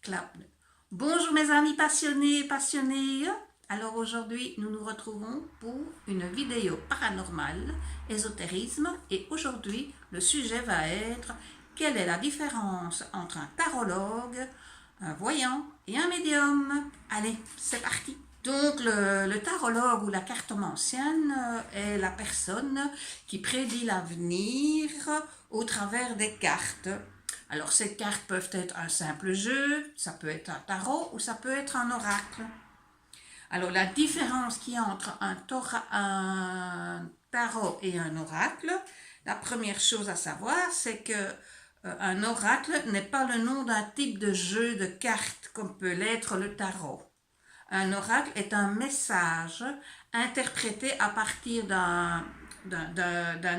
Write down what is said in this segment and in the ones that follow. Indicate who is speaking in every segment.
Speaker 1: clap. Bonjour mes amis passionnés et passionnées. Alors aujourd'hui, nous nous retrouvons pour une vidéo paranormale, ésotérisme, et aujourd'hui, le sujet va être quelle est la différence entre un tarologue, un voyant et un médium. Allez, c'est parti. Donc le tarologue ou la cartomancienne est la personne qui prédit l'avenir au travers des cartes. Alors ces cartes peuvent être un simple jeu, ça peut être un tarot ou ça peut être un oracle. Alors la différence qu'il y a entre un tarot et un oracle, la première chose à savoir, c'est que un oracle n'est pas le nom d'un type de jeu de cartes comme peut l'être le tarot. Un oracle est un message interprété à partir d'un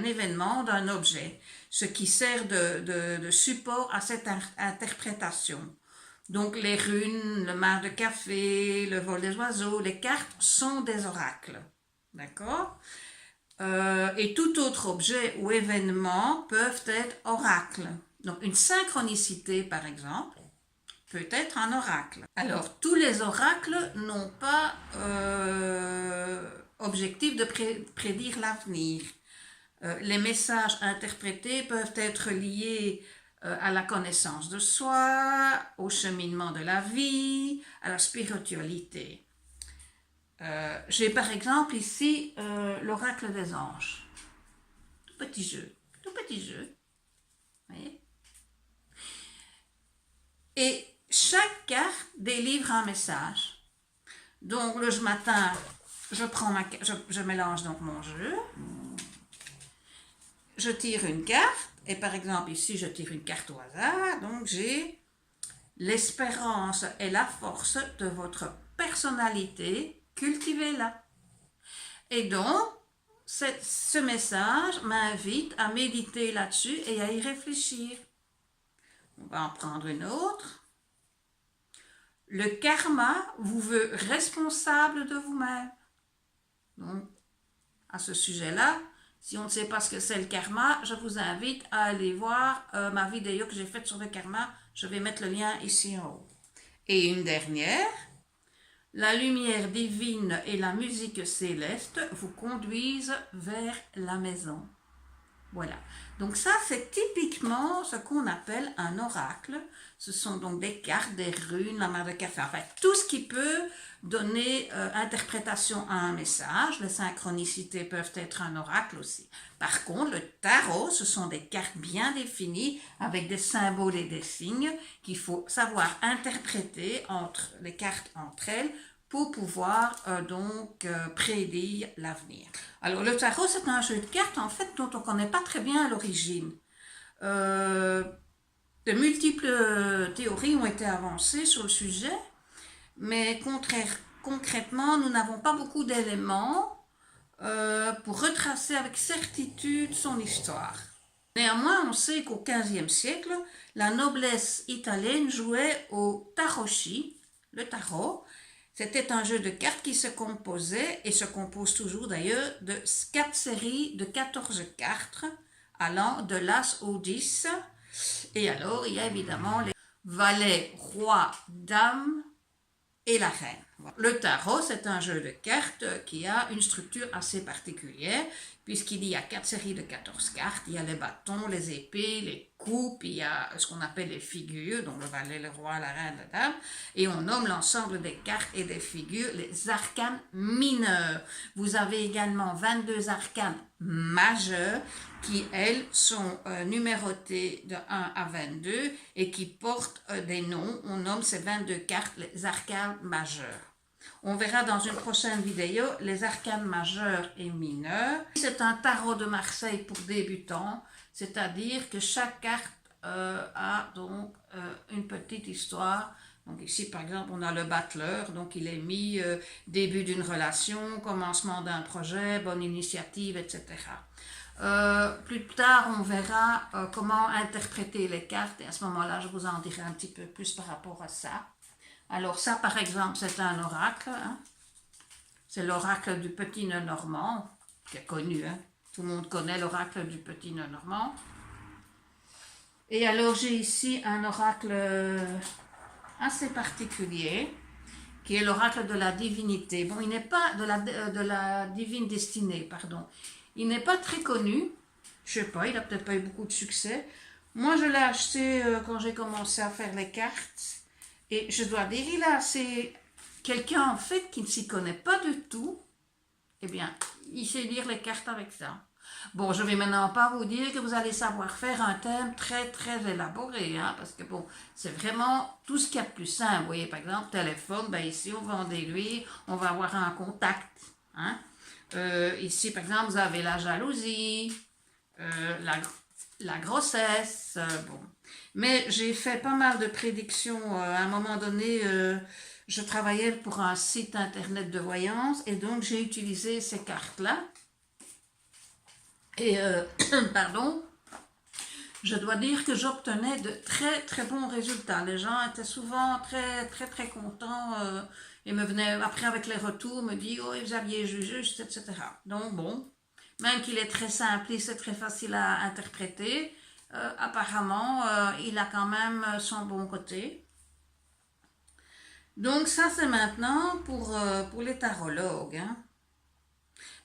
Speaker 1: événement, d'un objet, ce qui sert de support à cette interprétation. Donc les runes, le mar de café, le vol des oiseaux, les cartes sont des oracles. D'accord ? Et tout autre objet ou événement peuvent être oracles. Donc une synchronicité, par exemple, peut être un oracle. Alors, tous les oracles n'ont pas objectif de prédire l'avenir. Les messages interprétés peuvent être liés à la connaissance de soi, au cheminement de la vie, à la spiritualité. J'ai par exemple ici l'oracle des anges. Tout petit jeu. Vous voyez ? Et chaque carte délivre un message. Donc le matin, je mélange donc mon jeu. Je tire une carte. Et par exemple ici, je tire une carte au hasard. Donc j'ai l'espérance et la force de votre personnalité. Cultivez-la. Et donc, ce message m'invite à méditer là-dessus et à y réfléchir. On va en prendre une autre. Le karma vous veut responsable de vous-même. Donc, à ce sujet-là, si on ne sait pas ce que c'est le karma, je vous invite à aller voir ma vidéo que j'ai faite sur le karma. Je vais mettre le lien ici en haut. Et une dernière. La lumière divine et la musique céleste vous conduisent vers la maison. Voilà. Donc ça, c'est typiquement ce qu'on appelle un oracle. Ce sont donc des cartes, des runes, la mar de café, enfin tout ce qui peut donner interprétation à un message. Les synchronicités peuvent être un oracle aussi. Par contre, le tarot, ce sont des cartes bien définies avec des symboles et des signes qu'il faut savoir interpréter entre les cartes entre elles pour pouvoir prédire l'avenir. Alors le tarot, c'est un jeu de cartes en fait dont on ne connaît pas très bien l'origine. De multiples théories ont été avancées sur le sujet, mais concrètement, nous n'avons pas beaucoup d'éléments pour retracer avec certitude son histoire. Néanmoins, on sait qu'au XVe siècle, la noblesse italienne jouait au tarocchi, le tarot. C'était un jeu de cartes qui se composait, et se compose toujours d'ailleurs, de 4 séries de 14 cartes, allant de l'As au 10. Et alors, il y a évidemment les valets, rois, dames et la reine. Le tarot, c'est un jeu de cartes qui a une structure assez particulière, puisqu'il y a 4 séries de 14 cartes. Il y a les bâtons, les épées, les coupes, il y a ce qu'on appelle les figures, donc le valet, le roi, la reine, la dame, et on nomme l'ensemble des cartes et des figures les arcanes mineurs. Vous avez également 22 arcanes majeures qui, elles, sont numérotées de 1 à 22 et qui portent des noms. On nomme ces 22 cartes les arcanes majeures. On verra dans une prochaine vidéo les arcanes majeures et mineures. C'est un tarot de Marseille pour débutants, c'est-à-dire que chaque carte a donc une petite histoire. Donc ici, par exemple, on a le battleur, donc il est mis début d'une relation, commencement d'un projet, bonne initiative, etc. Plus tard, on verra comment interpréter les cartes, et à ce moment-là, je vous en dirai un petit peu plus par rapport à ça. Alors ça, par exemple, c'est un oracle. Hein. C'est l'oracle du petit nœud normand, qui est connu. Hein. Tout le monde connaît l'oracle du petit nœud normand. Et alors, j'ai ici un oracle assez particulier, qui est l'oracle de la divinité. Bon, il n'est pas de la divine destinée, pardon. Il n'est pas très connu. Je sais pas, il a peut-être pas eu beaucoup de succès. Moi, je l'ai acheté quand j'ai commencé à faire les cartes. Et je dois dire, c'est quelqu'un en fait qui ne s'y connaît pas du tout. Eh bien, il sait lire les cartes avec ça. Bon, je vais maintenant pas vous dire que vous allez savoir faire un thème très très élaboré, hein, parce que bon, c'est vraiment tout ce qu'il y a de plus simple. Vous voyez, par exemple, téléphone, ben ici on va en déduire, on va avoir un contact. Hein. Ici, par exemple, vous avez la jalousie, la grossesse, bon. Mais j'ai fait pas mal de prédictions. À un moment donné, je travaillais pour un site internet de voyance et donc j'ai utilisé ces cartes-là. Et, pardon, je dois dire que j'obtenais de très très bons résultats. Les gens étaient souvent très très très contents et me venaient après avec les retours, me disent « Oh, vous aviez jugé, etc. » Donc bon, même qu'il est très simpliste et très facile à interpréter, apparemment, il a quand même son bon côté. Donc ça, c'est maintenant pour les tarologues. Hein.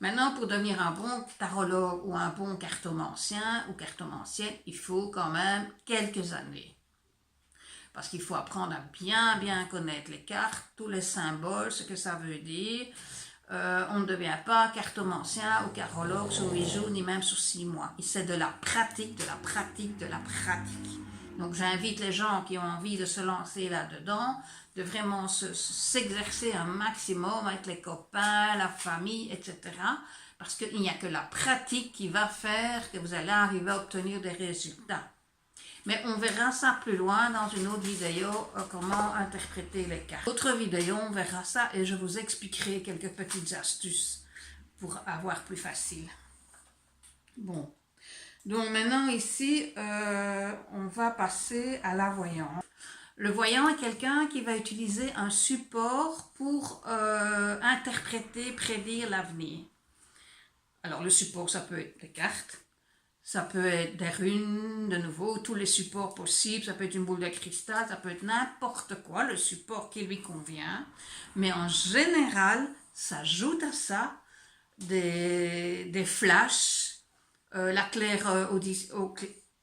Speaker 1: Maintenant, pour devenir un bon tarologue ou un bon cartomancien ou cartomancienne, il faut quand même quelques années. Parce qu'il faut apprendre à bien bien connaître les cartes, tous les symboles, ce que ça veut dire. On ne devient pas cartomancien ou carologue sur 8 jours, ni même sur 6 mois. C'est de la pratique, de la pratique, de la pratique. Donc j'invite les gens qui ont envie de se lancer là-dedans, de vraiment s'exercer un maximum avec les copains, la famille, etc. Parce qu'il n'y a que la pratique qui va faire que vous allez arriver à obtenir des résultats. Mais on verra ça plus loin dans une autre vidéo, comment interpréter les cartes. Autre vidéo, on verra ça et je vous expliquerai quelques petites astuces pour avoir plus facile. Bon, donc maintenant ici, on va passer à la voyance. Le voyant est quelqu'un qui va utiliser un support pour interpréter, prédire l'avenir. Alors le support, ça peut être des cartes. Ça peut être des runes, de nouveau, tous les supports possibles. Ça peut être une boule de cristal, ça peut être n'importe quoi, le support qui lui convient. Mais en général, s'ajoute à ça des flashs, la claire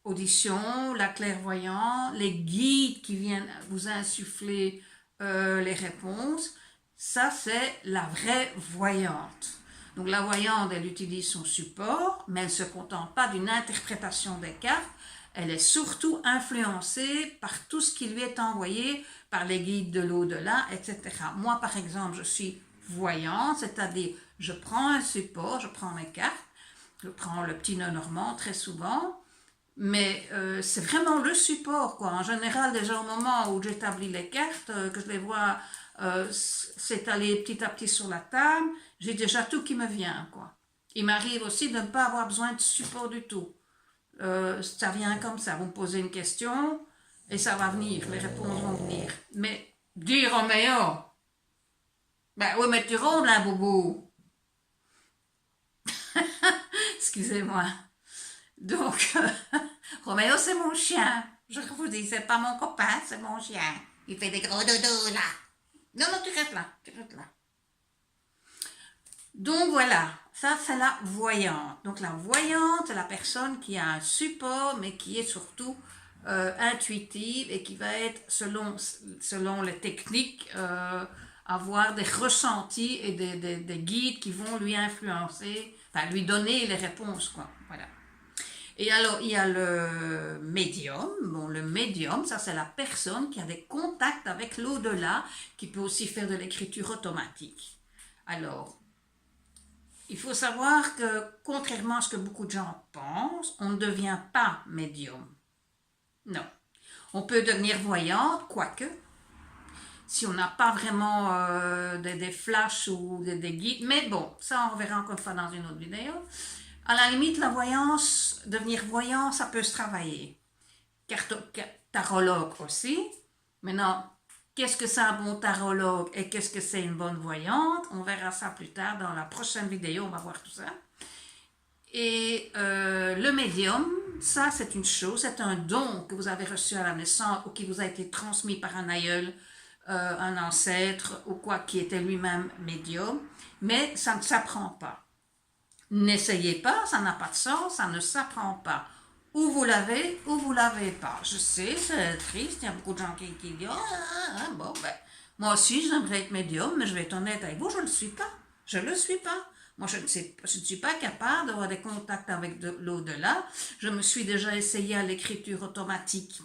Speaker 1: audition, la clairvoyance, les guides qui viennent vous insuffler les réponses. Ça, c'est la vraie voyante. Donc la voyante, elle utilise son support, mais elle ne se contente pas d'une interprétation des cartes, elle est surtout influencée par tout ce qui lui est envoyé par les guides de l'au-delà, etc. Moi, par exemple, je suis voyante, c'est-à-dire je prends un support, je prends mes cartes, je prends le petit nœud normand très souvent, mais c'est vraiment le support, quoi. En général, déjà au moment où j'établis les cartes, que je les vois s'étaler petit à petit sur la table, j'ai déjà tout qui me vient, quoi. Il m'arrive aussi de ne pas avoir besoin de support du tout. Ça vient comme ça, vous me posez une question et ça va venir, les réponses vont venir. Mais, dis Roméo, ben oui, mais tu rondes là, boubou. Excusez-moi. Donc, Roméo, c'est mon chien. Je vous dis, c'est pas mon copain, c'est mon chien. Il fait des gros dodos là. Non, non, tu restes là, tu restes là. Donc voilà, ça c'est la voyante. Donc la voyante, c'est la personne qui a un support, mais qui est surtout intuitive et qui va être, selon les techniques, avoir des ressentis et des guides qui vont lui influencer, enfin lui donner les réponses, quoi. Voilà. Et alors, il y a le médium. Bon, le médium, ça c'est la personne qui a des contacts avec l'au-delà, qui peut aussi faire de l'écriture automatique. Alors, il faut savoir que, contrairement à ce que beaucoup de gens pensent, on ne devient pas médium. Non. On peut devenir voyante, quoique, si on n'a pas vraiment des flashs ou des guides. Mais bon, ça on verra encore une fois dans une autre vidéo. À la limite, la voyance, devenir voyant, ça peut se travailler. Tarologue aussi. Maintenant, qu'est-ce que c'est un bon tarologue et qu'est-ce que c'est une bonne voyante? On verra ça plus tard dans la prochaine vidéo, on va voir tout ça. Et le médium, ça c'est une chose, c'est un don que vous avez reçu à la naissance ou qui vous a été transmis par un aïeul, un ancêtre ou quoi qui était lui-même médium, mais ça ne s'apprend pas. N'essayez pas, ça n'a pas de sens, ça ne s'apprend pas. Ou vous l'avez, ou vous l'avez pas. Je sais, c'est triste, il y a beaucoup de gens qui disent bon, ben, moi aussi j'aimerais être médium, mais je vais être honnête avec vous, je ne le suis pas. Je ne le suis pas. Moi, je ne suis pas capable d'avoir des contacts avec l'au-delà. Je me suis déjà essayé à l'écriture automatique.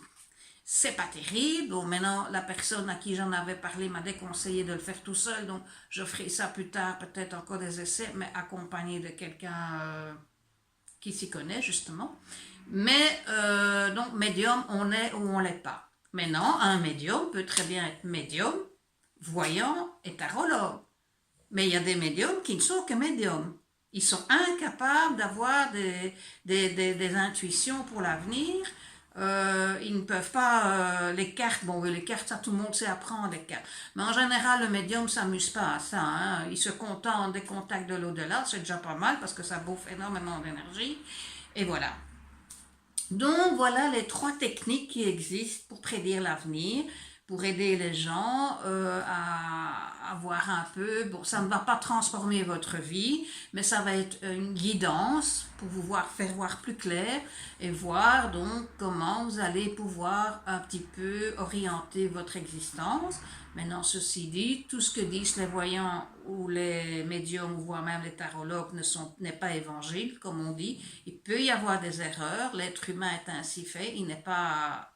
Speaker 1: C'est pas terrible. Bon, maintenant, la personne à qui j'en avais parlé m'a déconseillé de le faire tout seul, donc je ferai ça plus tard, peut-être encore des essais, mais accompagné de quelqu'un qui s'y connaît, justement. Mais, donc, médium, on est ou on l'est pas. Maintenant, un médium peut très bien être médium, voyant et tarologue. Mais il y a des médiums qui ne sont que médiums. Ils sont incapables d'avoir des intuitions pour l'avenir. Ils ne peuvent pas... les cartes, bon, les cartes, ça tout le monde sait apprendre les cartes. Mais en général, le médium ne s'amuse pas à ça. Hein. Il se contente des contacts de l'au-delà. C'est déjà pas mal parce que ça bouffe énormément d'énergie. Et voilà. Donc, voilà les 3 techniques qui existent pour prédire l'avenir, pour aider les gens à voir un peu. Bon, ça ne va pas transformer votre vie, mais ça va être une guidance pour vous faire voir plus clair et voir donc comment vous allez pouvoir un petit peu orienter votre existence. Maintenant, ceci dit, tout ce que disent les voyants ou les médiums, ou voire même les tarologues, n'est pas évangile, comme on dit. Il peut y avoir des erreurs, l'être humain est ainsi fait, il n'est pas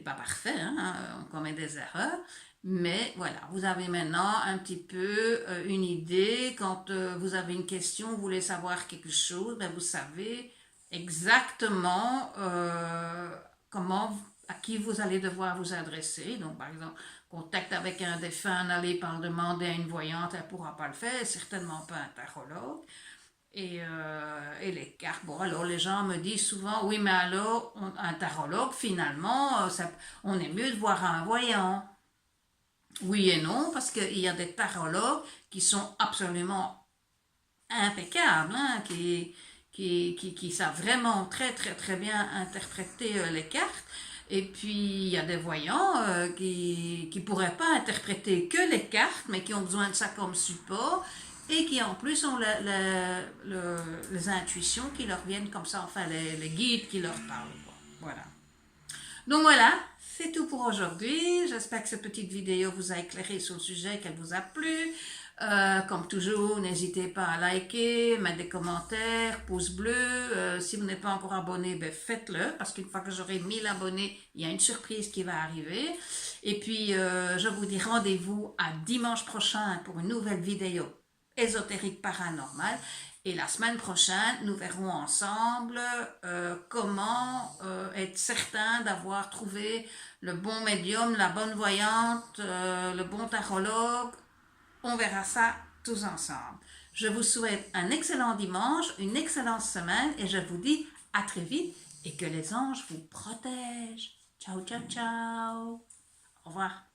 Speaker 1: parfait, hein, on commet des erreurs, mais voilà, vous avez maintenant un petit peu une idée, quand vous avez une question, vous voulez savoir quelque chose, ben vous savez exactement à qui vous allez devoir vous adresser. Donc par exemple, contact avec un défunt, n'allez pas le demander à une voyante, elle ne pourra pas le faire, certainement pas un tarologue. Et les cartes, bon alors les gens me disent souvent, oui mais alors un tarologue finalement, on est mieux de voir un voyant. Oui et non, parce qu'il y a des tarologues qui sont absolument impeccables, hein, qui savent vraiment très très très bien interpréter les cartes. Et puis il y a des voyants qui ne pourraient pas interpréter que les cartes, mais qui ont besoin de ça comme support et qui en plus ont les intuitions qui leur viennent comme ça, enfin les guides qui leur parlent. Voilà. Donc voilà, c'est tout pour aujourd'hui. J'espère que cette petite vidéo vous a éclairé sur le sujet, qu'elle vous a plu. Comme toujours, n'hésitez pas à liker, mettre des commentaires, pouce bleu. Si vous n'êtes pas encore abonné, ben faites-le, parce qu'une fois que j'aurai 1000 abonnés, il y a une surprise qui va arriver. Et puis, je vous dis rendez-vous à dimanche prochain pour une nouvelle vidéo ésotérique paranormale. Et la semaine prochaine, nous verrons ensemble comment être certain d'avoir trouvé le bon médium, la bonne voyante, le bon tarologue. On verra ça tous ensemble. Je vous souhaite un excellent dimanche, une excellente semaine et je vous dis à très vite et que les anges vous protègent. Ciao, ciao, ciao. Au revoir.